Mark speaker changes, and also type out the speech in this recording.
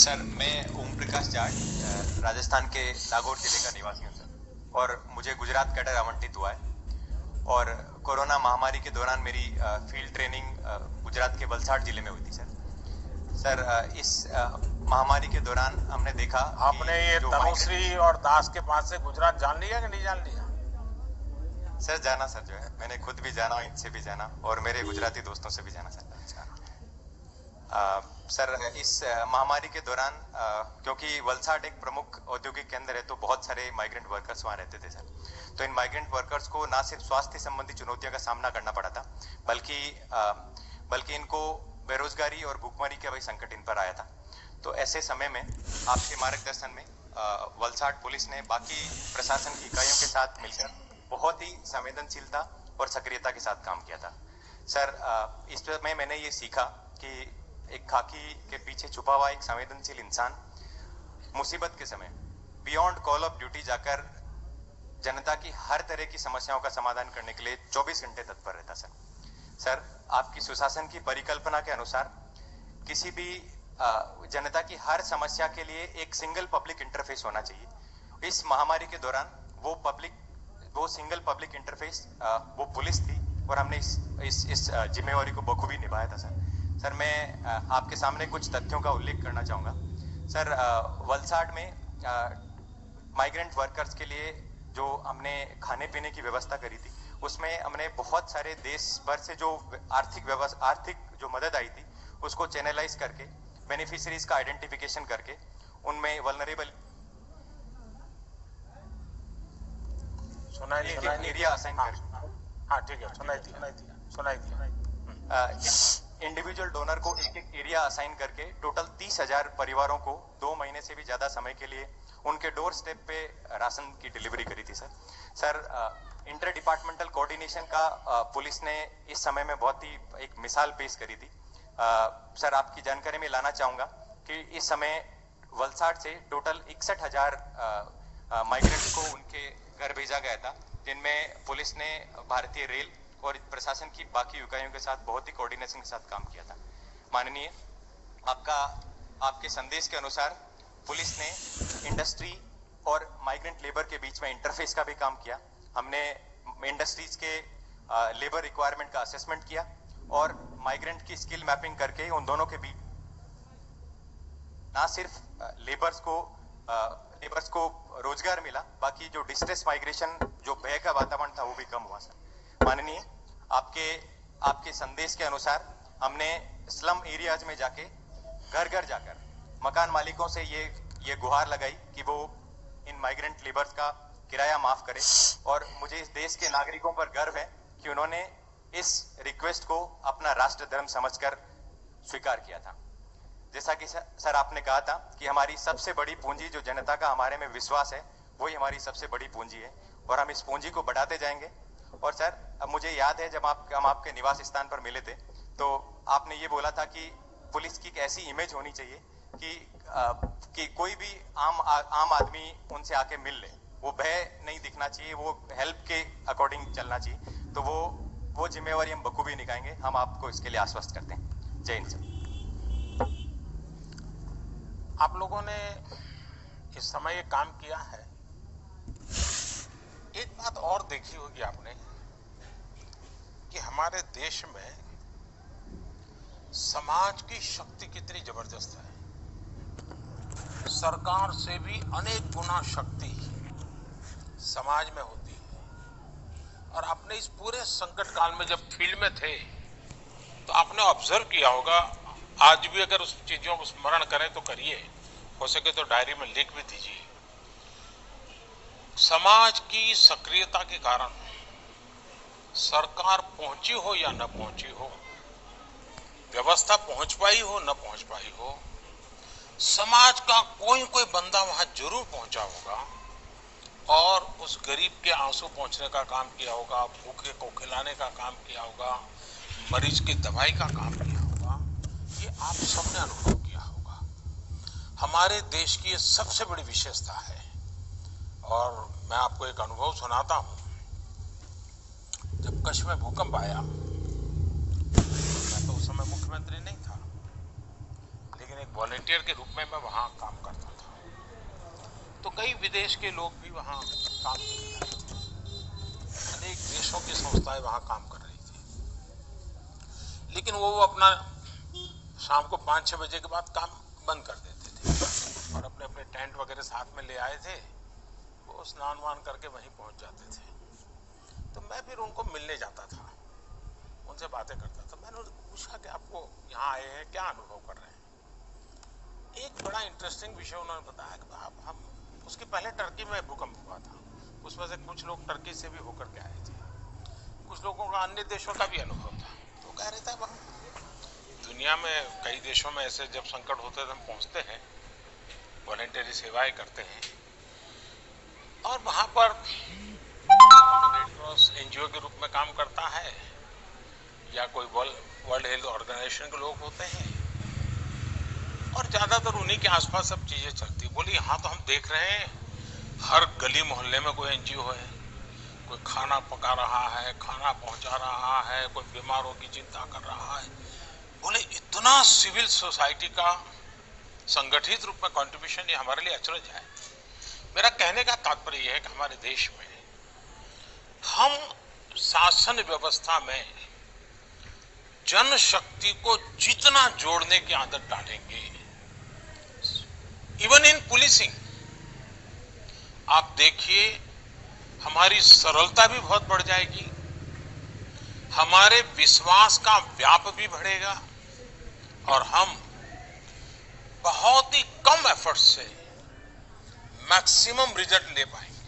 Speaker 1: Sir, मैं ओम प्रकाश जाट राजस्थान के नागौर जिले का निवासी हूँ सर, और मुझे गुजरात कैडर आवंटित हुआ है। और कोरोना महामारी के दौरान मेरी फील्ड ट्रेनिंग गुजरात के वलसाड जिले में हुई थी सर। इस महामारी के दौरान हमने देखा
Speaker 2: आपने ये तनुश्री और दास के पास से गुजरात जान लिया कि नहीं जान लिया?
Speaker 1: सर जाना सर, जो है मैंने खुद भी जाना, इनसे भी जाना और मेरे गुजराती दोस्तों से भी जाना सर। सर, इस महामारी के दौरान क्योंकि वलसाड एक प्रमुख औद्योगिक केंद्र है, तो बहुत सारे माइग्रेंट वर्कर्स वहाँ रहते थे सर। तो इन माइग्रेंट वर्कर्स को ना सिर्फ स्वास्थ्य संबंधी चुनौतियों का सामना करना पड़ा था, बल्कि इनको बेरोजगारी और भूखमरी का भी संकट इन पर आया था। तो ऐसे समय में आपके मार्गदर्शन में वलसाड पुलिस ने बाकी प्रशासन की इकाइयों के साथ मिलकर बहुत ही संवेदनशीलता और सक्रियता के साथ काम किया था सर। इस समय मैंने ये सीखा कि एक खाकी के पीछे छुपा हुआ एक संवेदनशील इंसान मुसीबत के समय बियॉन्ड कॉल ऑफ ड्यूटी जाकर जनता की हर तरह की समस्याओं का समाधान करने के लिए 24 घंटे तत्पर रहता सर। आपकी सुशासन की परिकल्पना के अनुसार किसी भी जनता की हर समस्या के लिए एक सिंगल पब्लिक इंटरफेस होना चाहिए। इस महामारी के दौरान वो सिंगल पब्लिक इंटरफेस वो पुलिस थी, और हमने इस जिम्मेवारी को बखूबी निभाया था सर। मैं आपके सामने कुछ तथ्यों का उल्लेख करना चाहूँगा सर। वलसाड में माइग्रेंट वर्कर्स के लिए जो हमने खाने पीने की व्यवस्था करी थी, उसमें हमने बहुत सारे देश भर से जो आर्थिक जो मदद आई थी उसको चैनलाइज करके बेनिफिशियरीज का आइडेंटिफिकेशन करके उनमें वल्नरेबल एरिया असाइन कर,
Speaker 2: हाँ ठीक है, सुनाई दिया।
Speaker 1: इंडिविजुअल डोनर को एक एरिया असाइन करके टोटल 30,000 परिवारों को 2 महीने से भी ज्यादा समय के लिए उनके डोर स्टेप पे राशन की डिलीवरी करी थी सर। इंटर डिपार्टमेंटल कोऑर्डिनेशन का पुलिस ने इस समय में बहुत ही एक मिसाल पेश करी थी सर। आपकी जानकारी में लाना चाहूंगा कि इस समय वलसाड से टोटल 61,000 माइग्रेंट्स को उनके घर भेजा गया था, जिनमें पुलिस ने भारतीय रेल और प्रशासन की बाकी इकाइयों के साथ बहुत ही कोऑर्डिनेशन के साथ काम किया था। माननीय, आपके संदेश के अनुसार पुलिस ने इंडस्ट्री और माइग्रेंट लेबर के बीच में इंटरफेस का भी काम किया। हमने इंडस्ट्रीज के लेबर रिक्वायरमेंट का असेसमेंट किया और माइग्रेंट की स्किल मैपिंग करके उन दोनों के बीच ना सिर्फ लेबर्स को रोजगार मिला, बाकी जो डिस्ट्रेस माइग्रेशन, जो भय का वातावरण था, वो भी कम हुआ सर। माननीय, आपके संदेश के अनुसार हमने स्लम एरियाज में जाके घर घर जाकर मकान मालिकों से ये गुहार लगाई कि वो इन माइग्रेंट लेबर्स का किराया माफ करे, और मुझे इस देश के नागरिकों पर गर्व है कि उन्होंने इस रिक्वेस्ट को अपना राष्ट्र धर्म समझकर स्वीकार किया था। जैसा कि सर आपने कहा था कि हमारी सबसे बड़ी पूंजी जो जनता का हमारे में विश्वास है, वही हमारी सबसे बड़ी पूंजी है, और हम इस पूंजी को बढ़ाते जाएंगे। और सर, अब मुझे याद है जब हम आपके निवास स्थान पर मिले थे, तो आपने ये बोला था कि पुलिस की एक ऐसी इमेज होनी चाहिए कि कोई भी आम आदमी उनसे आके मिल ले, वो भय नहीं दिखना चाहिए, वो हेल्प के अकॉर्डिंग चलना चाहिए। तो वो जिम्मेवारी हम बखूबी निभाएंगे। हम आपको इसके लिए आश्वस्त करते हैं। जय हिंद सर।
Speaker 2: आप लोगों ने इस समय ये काम किया है। एक बात और देखी होगी आपने कि हमारे देश में समाज की शक्ति कितनी जबरदस्त है। सरकार से भी अनेक गुना शक्ति समाज में होती है। और आपने इस पूरे संकट काल में जब फील्ड में थे, तो आपने ऑब्जर्व किया होगा, आज भी अगर उस चीजों को स्मरण करें तो करिए, हो सके तो डायरी में लिख भी दीजिए। समाज की सक्रियता के कारण सरकार पहुंची हो या न पहुंची हो, व्यवस्था पहुंच पाई हो न पहुंच पाई हो, समाज का कोई बंदा वहां जरूर पहुंचा होगा और उस गरीब के आंसू पहुंचने का काम किया होगा, भूखे को खिलाने का काम किया होगा, मरीज की दवाई का काम किया होगा। ये आप सबने अनुभव किया होगा। हमारे देश की ये सबसे बड़ी विशेषता है। और मैं आपको एक अनुभव सुनाता हूं। जब कच्छ में भूकंप आया, मैं तो उस समय मुख्यमंत्री नहीं था, लेकिन एक एक वॉलंटियर के रूप में मैं वहाँ काम करता था। तो कई विदेश के लोग भी वहाँ काम के लिए आए थे। अनेक देशों की संस्थाएं वहाँ काम कर रही थी, लेकिन वो अपना शाम को 5-6 बजे के बाद काम बंद कर देते थे और अपने अपने टेंट वगैरह साथ में ले आए थे। वो स्नान वान करके वहीं पहुंच जाते थे। तो मैं फिर उनको मिलने जाता था, उनसे बातें करता था। मैंने उनको पूछा कि आपको यहाँ आए हैं, क्या अनुभव कर रहे हैं? एक बड़ा इंटरेस्टिंग विषय उन्होंने बताया कि हम उसके पहले टर्की में भूकंप हुआ था, उसमें से कुछ लोग टर्की से भी होकर के आए थे, कुछ लोगों का अन्य देशों का भी अनुभव था। तो कह रहे थे दुनिया में कई देशों में ऐसे जब संकट होते हैं तो हम पहुंचते हैं, वॉलंटरी सेवाएं करते हैं, और वहां पर रेड क्रॉस एनजीओ के रूप में काम करता है या कोई वर्ल्ड हेल्थ ऑर्गेनाइजेशन के लोग होते हैं, और ज्यादातर उन्हीं के आसपास सब चीजें चलती है। बोली यहाँ तो हम देख रहे हैं हर गली मोहल्ले में कोई एनजीओ है, कोई खाना पका रहा है, खाना पहुंचा रहा है, कोई बीमारों की चिंता कर रहा है। बोले इतना सिविल सोसाइटी का संगठित रूप में कंट्रीब्यूशन, ये हमारे लिए अचरज है। मेरा कहने का तात्पर्य यह है कि हमारे देश में हम शासन व्यवस्था में जनशक्ति को जितना जोड़ने की आदत डालेंगे, इवन इन पुलिसिंग, आप देखिए हमारी सरलता भी बहुत बढ़ जाएगी, हमारे विश्वास का व्याप भी बढ़ेगा और हम बहुत ही कम एफर्ट से मैक्सिमम रिजल्ट ले पाएंगे।